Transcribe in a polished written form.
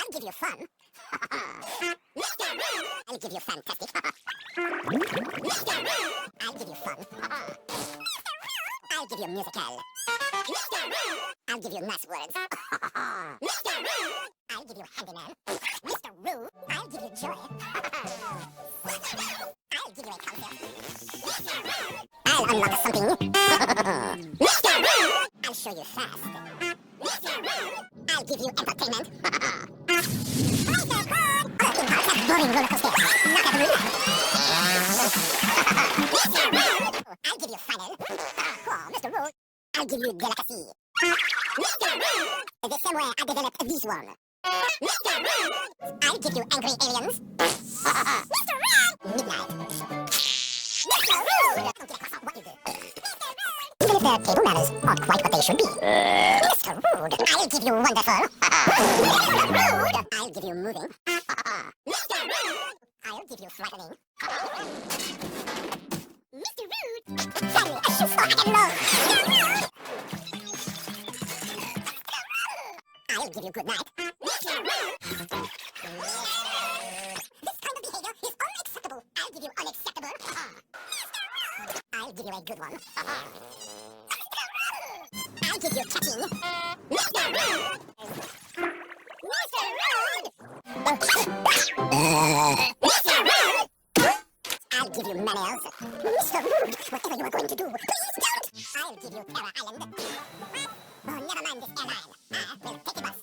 I'll give you fun. Mr. Rude, I'll give you fantastic. Mr. Rude, I'll give you fun. Mr. Rude, I'll give you musical. Mr. Rude, I'll give you nice words. Mr. Rude, I'll give you handyman. Mr. Rude, I'll give you joy. Mr. Rude, I'll give you a concert. Mr. Rude, I'll unlock something. Mr. Rude, I'll show you fast. Mr. Rude, I'll give you entertainment. Mr. Rude, in boring roller coaster. Not at all. Mr. Rude, I'll give you final. Oh, Mr. Rude, I'll give you delicacy. Mr. Rude, the same way I developed this one. Mr. Rude, I'll give you angry aliens. Mr. Rude, midnight. Mr. Rude, don't get a cross on what you do. Mr. Rude, even if the table manners aren't quite what they should be. Mr. Rude, I'll give you wonderful. Mr. Rude, I'll give you moving. Mr. Rude, I'll give you frightening. Mr. Rude, send me a shoe so I can roll. Mr. Rude, I'll give you good night. Mr. Rude, this kind of behavior is unacceptable. I'll give you unacceptable. Mr. Rude, I'll give you a good one. Mr. Rude, I'll give you catching. Mr. Rude, Mr. Rude, Mr. Rude, I'll give you manners. Mr. Rude, whatever you are going to do, please don't. I'll give you Terror Island.